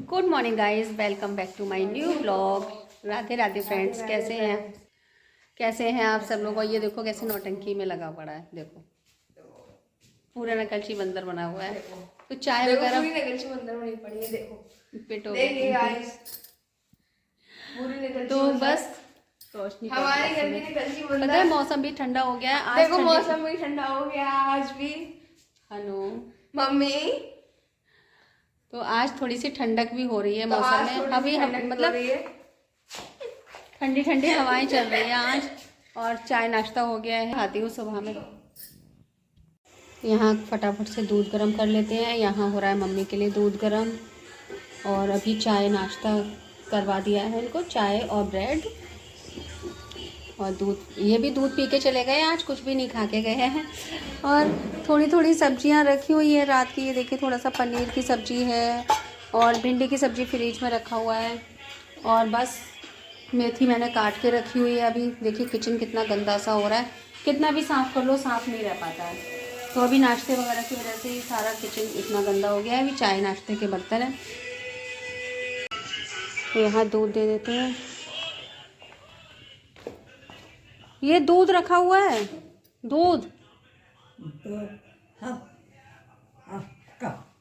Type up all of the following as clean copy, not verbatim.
Good morning guys, welcome back to my new vlog. Radhe Radhe friends, कैसे हैं आप सब लोग। और ये देखो कैसे नौटंकी में लगा पड़ा है, देखो पूरा नकलची बंदर बना हुआ है। तो चाय वगैरह पूरी नकलची बंदर बनी पड़ी है, देखो पिटो देखिए गाइस, पूरी नकलची तो बंदर। बस रोशनी हमारे घर की नकलची बंदर। पता है मौसम भी ठंडा हो गया आज। देखो मौसम भी ठंडा हो गया आज भी। हेलो मम्मी, तो आज थोड़ी सी ठंडक भी हो रही है तो मौसम आज में। थोड़ी अभी सी हम ठंडक हो मतलब रही है। ठंडी ठंडी हवाएं चल रही है आज। और चाय नाश्ता हो गया है, आती हूँ सुबह में। यहाँ फटाफट से दूध गर्म कर लेते हैं। यहाँ हो रहा है मम्मी के लिए दूध गर्म। और अभी चाय नाश्ता करवा दिया है इनको, चाय और ब्रेड और दूध। ये भी दूध पी के चले गए आज, कुछ भी नहीं खा के गए हैं। और थोड़ी थोड़ी सब्जियां रखी हुई है रात की। ये देखिए थोड़ा सा पनीर की सब्जी है और भिंडी की सब्जी फ्रिज में रखा हुआ है। और बस मेथी मैंने काट के रखी हुई है। अभी देखिए किचन कितना गंदा सा हो रहा है, कितना भी साफ़ कर लो साफ़ नहीं रह पाता है। तो अभी नाश्ते वगैरह की वजह से ही सारा किचन इतना गंदा हो गया है। अभी चाय नाश्ते के बर्तन है, तो यहाँ दूध दे देते हैं। ये दूध रखा हुआ है, दूध तो हम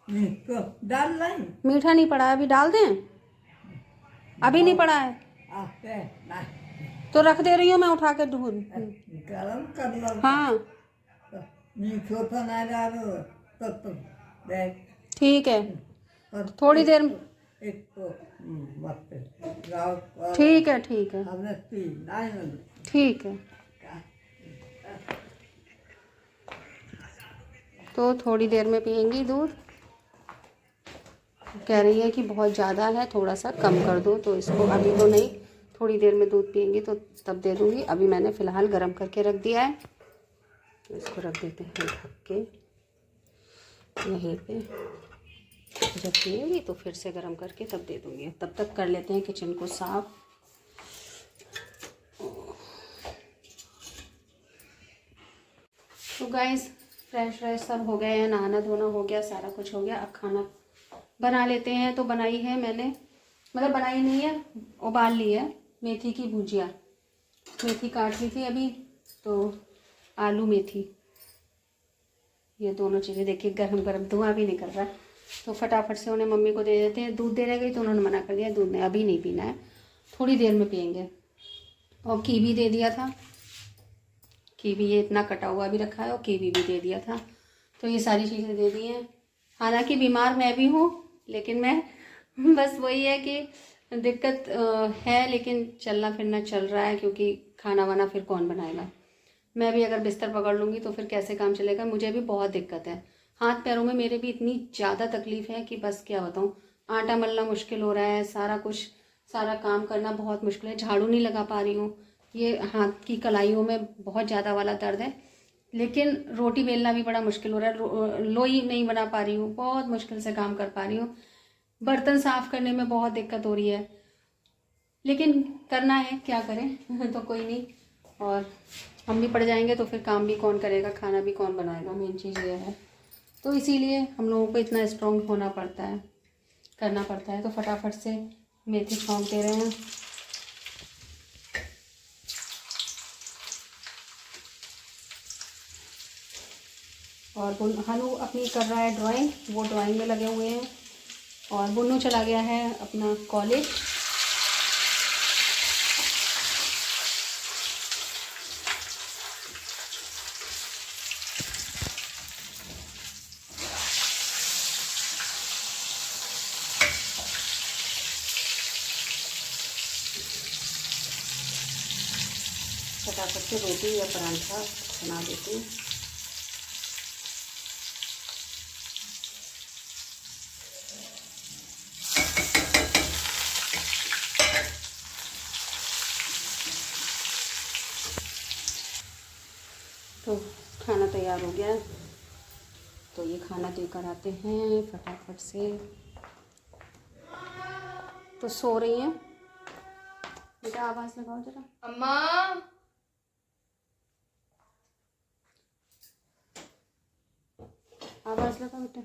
को डाल लें। मीठा नहीं पड़ा है, अभी डाल दें। अभी नहीं पड़ा है आपके ना तो रख दे रही हूँ मैं उठा के दूध। गरम कर लो। हाँ मीठो तो ना डालो तो देख। ठीक है, और थोड़ी देर एक तो मत गाओ। ठीक है ठीक है हमने पी नहीं। ठीक है। तो थोड़ी देर में पियेंगी दूध। कह रही है कि बहुत ज़्यादा है, थोड़ा सा कम कर दो। तो इसको अभी तो नहीं, थोड़ी देर में दूध पियेंगी तो तब दे दूँगी। अभी मैंने फ़िलहाल गर्म करके रख दिया है, तो इसको रख देते हैं ढक के यहीं पे। जब पिएगी तो फिर से गर्म करके तब दे दूँगी। तब तक कर लेते हैं किचन को साफ़। तो गाइस फ्रेश व्रेश सब हो गए हैं, नहाना धोना हो गया, सारा कुछ हो गया। अब खाना बना लेते हैं। तो बनाई है मैंने, मतलब बनाई नहीं है, उबाल ली है मेथी की भुजिया। मेथी काट ली थी अभी, तो आलू मेथी, ये दोनों चीज़ें देखिए गरम गरम, धुआं भी निकल रहा है। तो फटाफट से उन्हें मम्मी को दे देते हैं। दूध देने गई तो उन्होंने मना कर दिया, दूध नहीं अभी नहीं पीना है, थोड़ी देर में पियेंगे। और कीवी दे दिया था, कीवी ये इतना कटा हुआ भी रखा है, और कीवी भी दे दिया था। तो ये सारी चीज़ें दे दी हैं। हालांकि बीमार मैं भी हूँ, लेकिन मैं बस वही है कि दिक्कत है, लेकिन चलना फिरना चल रहा है, क्योंकि खाना वाना फिर कौन बनाएगा। मैं भी अगर बिस्तर पकड़ लूँगी तो फिर कैसे काम चलेगा। मुझे भी बहुत दिक्कत है, हाथ पैरों में मेरे भी इतनी ज़्यादा तकलीफ़ है कि बस क्या बताऊँ। आटा मलना मुश्किल हो रहा है, सारा कुछ, सारा काम करना बहुत मुश्किल है। झाड़ू नहीं लगा पा रही हूँ, ये हाथ की कलाइयों में बहुत ज़्यादा वाला दर्द है। लेकिन रोटी बेलना भी बड़ा मुश्किल हो रहा है, लोई नहीं बना पा रही हूँ, बहुत मुश्किल से काम कर पा रही हूँ। बर्तन साफ़ करने में बहुत दिक्कत हो रही है, लेकिन करना है, क्या करें तो कोई नहीं। और हम भी पड़ जाएंगे तो फिर काम भी कौन करेगा, खाना भी कौन बनाएगा, मेन चीज़ ये है। तो इसीलिए हम लोगों को इतना स्ट्रॉन्ग होना पड़ता है, करना पड़ता है। तो फटाफट से मेथी छौंक दे रहे हैं। और हनु अपनी कर रहा है ड्राइंग, वो ड्राइंग में लगे हुए हैं। और बुन्नू चला गया है अपना कॉलेज। फटाफट से रोटी या परांठा बना देती हूँ। तो खाना तैयार हो गया है, तो ये खाना देकर आते हैं फटाफट से। तो सो रही हैं बेटा, आवाज़ लगाओ जरा। अम्मा, आवाज़ लगाओ बेटा।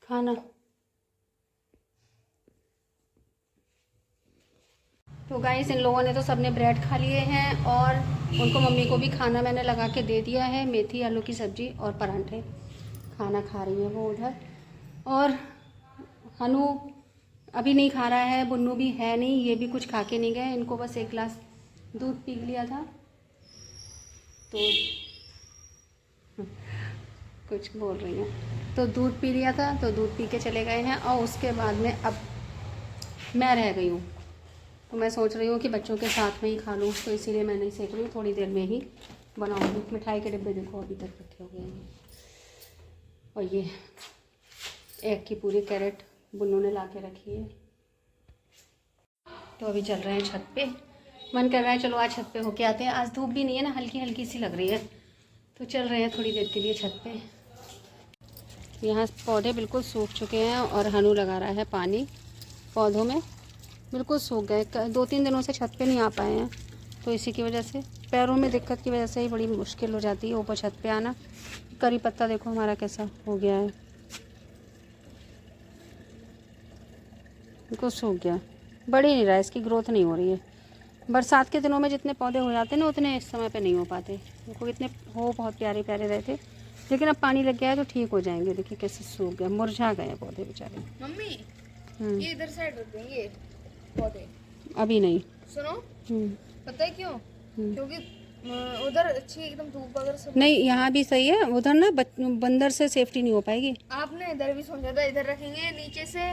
खाना तो गाइस इन लोगों ने तो सबने ब्रेड खा लिए हैं और उनको मम्मी को भी खाना मैंने लगा के दे दिया है, मेथी आलू की सब्ज़ी और परांठे खाना खा रही है वो उधर। और हनु अभी नहीं खा रहा है, बुन्नू भी है नहीं, ये भी कुछ खा के नहीं गए। इनको बस एक गिलास दूध पी लिया था तो कुछ बोल रही हैं, तो दूध पी लिया था तो दूध पी के चले गए हैं। और उसके बाद में अब मैं रह गई हूँ, तो मैं सोच रही हूँ कि बच्चों के साथ में ही खा लूँ, तो इसीलिए मैं नहीं सेक रही हूँ, थोड़ी देर में ही बनाऊँगी। मिठाई के डिब्बे देखो अभी तक रखे हो गए हैं। और ये एग की पूरी कैरेट बुन्नू ने ला के रखी है। तो अभी चल रहे हैं छत पे, मन कर रहा है चलो आज छत पे होके आते हैं। आज धूप भी नहीं है ना, हल्की हल्की सी लग रही है, तो चल रहे हैं थोड़ी देर के लिए छत पे। यहाँ पौधे बिल्कुल सूख चुके हैं और हनु लगा रहा है पानी पौधों में, बिल्कुल सूख गए। 2-3 दिनों से छत पे नहीं आ पाए हैं, तो इसी की वजह से पैरों में दिक्कत की वजह से ही बड़ी मुश्किल हो जाती है ऊपर छत पे आना। करी पत्ता देखो हमारा कैसा हो गया है, बिल्कुल सूख गया, बढ़ ही नहीं रहा है, इसकी ग्रोथ नहीं हो रही है। बरसात के दिनों में जितने पौधे हो जाते हैं ना उतने इस समय पे नहीं हो पाते। देखो इतने हो बहुत प्यारे प्यारे रहते, लेकिन अब पानी लग गया है तो ठीक हो जाएंगे। देखिए कैसे सूख गए, मुरझा गए पौधे बेचारे। मम्मी ये इधर साइड रख देंगे पौधे, अभी नहीं। सुनो हम्म, पता है क्यों? क्योंकि उधर अच्छी एकदम धूप अगर सब नहीं यहाँ भी सही है, उधर ना बंदर से सेफ्टी नहीं हो पाएगी। आपने इधर भी सोचा था इधर रखेंगे नीचे से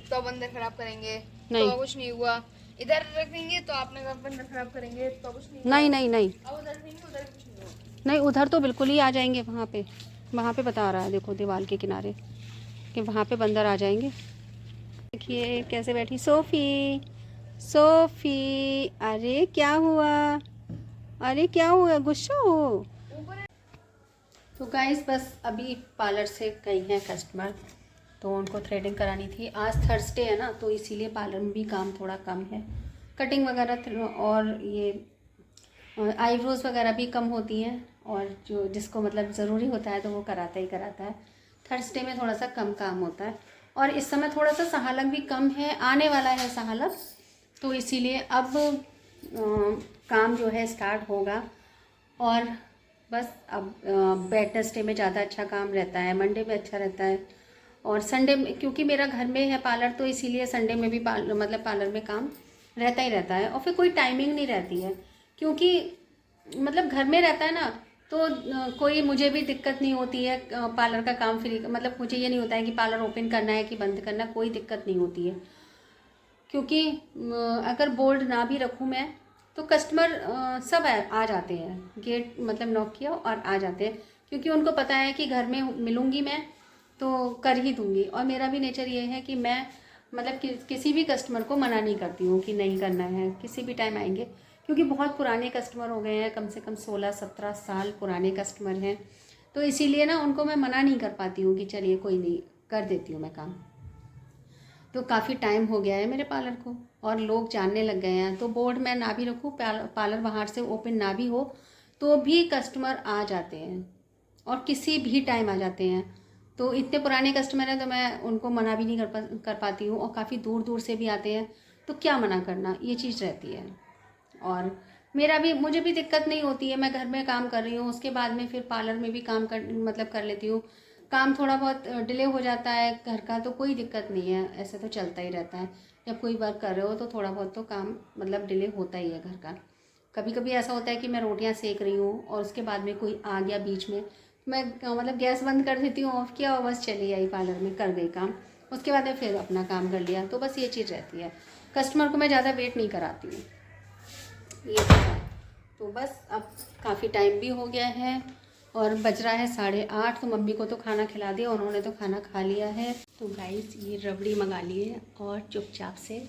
तो बंदर खराब करेंगे, नहीं। तो कुछ नहीं हुआ। इधर रख देंगे तो आपने कहा बंदर खराब करेंगे, तो कुछ नहीं नहीं नहीं नहीं हुआ। अब उधर रखेंगे उधर कुछ नहीं हुआ। नहीं, उधर तो बिल्कुल ही आ जाएंगे। वहाँ पे बता रहा है देखो दीवार के किनारे कि वहाँ पे बंदर आ जाएंगे। देखिए कैसे बैठी सोफ़ी। सोफ़ी अरे क्या हुआ, अरे क्या हुआ, गुस्सा हो? तो गाइस बस अभी पार्लर से गई हैं कस्टमर, तो उनको थ्रेडिंग करानी थी। आज थर्सडे है ना, तो इसीलिए पार्लर में भी काम थोड़ा कम है। कटिंग वगैरह और ये आईब्रोज़ वगैरह भी कम होती हैं, और जो जिसको मतलब ज़रूरी होता है तो वो कराता ही कराता है। थर्सडे में थोड़ा सा कम काम होता है, और इस समय थोड़ा सा सहालक भी कम है, आने वाला है सहालक, तो इसीलिए अब काम जो है स्टार्ट होगा। और बस अब वेडनेसडे में ज़्यादा अच्छा काम रहता है, मंडे में अच्छा रहता है, और संडे में, क्योंकि मेरा घर में है पार्लर तो इसीलिए संडे में भी पार्लर में काम रहता ही रहता है। और फिर कोई टाइमिंग नहीं रहती है, क्योंकि मतलब घर में रहता है ना, तो कोई मुझे भी दिक्कत नहीं होती है पार्लर का काम फ्री, मतलब मुझे ये नहीं होता है कि पार्लर ओपन करना है कि बंद करना, कोई दिक्कत नहीं होती है। क्योंकि अगर बोर्ड ना भी रखूँ मैं तो कस्टमर सब आ जाते हैं, गेट मतलब नॉक किया और आ जाते हैं, क्योंकि उनको पता है कि घर में मिलूँगी मैं तो कर ही दूँगी। और मेरा भी नेचर ये है कि मैं मतलब किसी भी कस्टमर को मना नहीं करती हूँ कि नहीं करना है, किसी भी टाइम आएंगे, क्योंकि बहुत पुराने कस्टमर हो गए हैं, कम से कम 16-17 साल पुराने कस्टमर हैं, तो इसीलिए ना उनको मैं मना नहीं कर पाती हूँ कि चलिए कोई नहीं, कर देती हूँ मैं काम। तो काफ़ी टाइम हो गया है मेरे पार्लर को, और लोग जानने लग गए हैं, तो बोर्ड मैं ना भी रखूँ, पार्लर बाहर से ओपन ना भी हो, तो भी कस्टमर आ जाते हैं, और किसी भी टाइम आ जाते हैं। तो इतने पुराने कस्टमर हैं तो मैं उनको मना भी नहीं कर पाती हूँ, और काफ़ी दूर दूर से भी आते हैं, तो क्या मना करना, ये चीज़ रहती है। और मुझे भी दिक्कत नहीं होती है, मैं घर में काम कर रही हूँ, उसके बाद में फिर पार्लर में भी काम कर लेती हूँ। काम थोड़ा बहुत डिले हो जाता है घर का तो कोई दिक्कत नहीं है, ऐसे तो चलता ही रहता है। जब कोई वर्क कर रहे हो तो थोड़ा बहुत तो काम मतलब डिले होता ही है घर का। कभी कभी ऐसा होता है कि मैं रोटियां सेक रही हूँ और उसके बाद में कोई आ गया बीच में, मैं मतलब गैस बंद कर देती हूँ, ऑफ किया और बस चली आई पार्लर में, कर गई काम, उसके बाद में फिर अपना काम कर लिया। तो बस ये चीज़ रहती है, कस्टमर को मैं ज़्यादा वेट नहीं कराती हूँ, ये तो बस अब काफ़ी टाइम भी हो गया है और बज रहा है 8:30। तो मम्मी को तो खाना खिला दिया, उन्होंने तो खाना खा लिया है। तो गाइस ये रबड़ी मंगा लिए और चुपचाप से,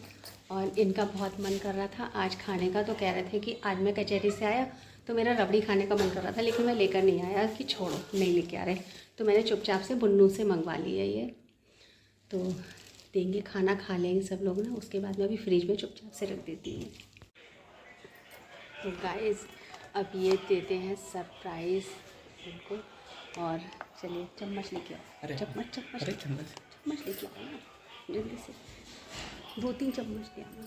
और इनका बहुत मन कर रहा था आज खाने का, तो कह रहे थे कि आज मैं कचहरी से आया तो मेरा रबड़ी खाने का मन कर रहा था, लेकिन मैं लेकर नहीं आया कि छोड़ो नहीं लेके आ रहे, तो मैंने चुपचाप से बुन्नू से मंगवा ली है ये। तो देंगे, खाना खा लेंगे सब लोग ना, उसके बाद मैं अभी फ्रिज में चुपचाप से रख देती हूँ। तो गाइस अब ये देते हैं सरप्राइज़ उनको, और चलिए चम्मच लेके आओ, चम्मच लेके आओ ना जल्दी से, 2-3 चम्मच ले आना।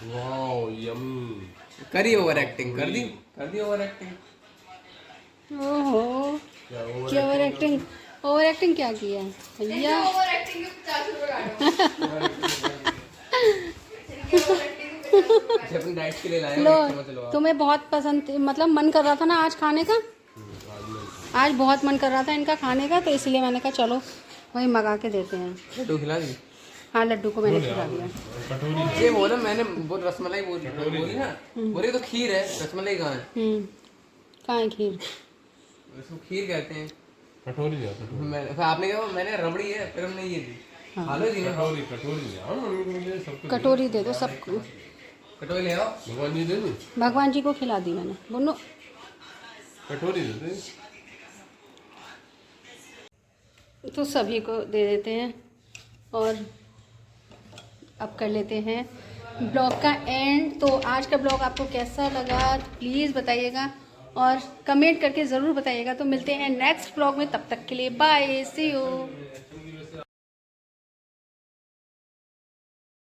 Wow yummy. करी ओवर एक्टिंग, कर दी ओवर एक्टिंग। ओहो, क्या ओवर एक्टिंग, ओवर एक्टिंग क्या किया भैया। ओवर एक्टिंग के 50 रुपए जब अपन डाइट के लिए लाए लो, समझ लो आप। तुम्हें बहुत पसंद मतलब मन कर रहा था ना आज खाने का, आज बहुत मन कर रहा था इनका खाने का, तो इसलिए मैंने कहा चलो वही मंगा के देते हैं। लड्डू खिला दी। हाँ लड्डू को मैंने खिला दिया। ये बोला मैंने, वो रसमलाई बोली ना, बोली तो खीर है, रसमलाई कहाँ है? कहाँ है खीर? इसको खीर कहते हैं। कटोरी नहीं आता। फिर आपने क्या बोला? मैंने रबड़ी है, फिर हमने ये दी। खा लो जी। कटोरी कटोरी नहीं। हाँ मम्मी को मुझे सबको कटोरी दे दो सबको। कटोरी ले आओ। भगवान जी दे दी। भगवान जी को खिला दी मैंने। बोलो कटोरी दे दे। तो सभी को दे देते हैं और अब कर लेते हैं ब्लॉग का एंड। तो आज का ब्लॉग आपको कैसा लगा प्लीज़ बताइएगा और कमेंट करके ज़रूर बताइएगा। तो मिलते हैं नेक्स्ट ब्लॉग में, तब तक के लिए बाय, सी यू।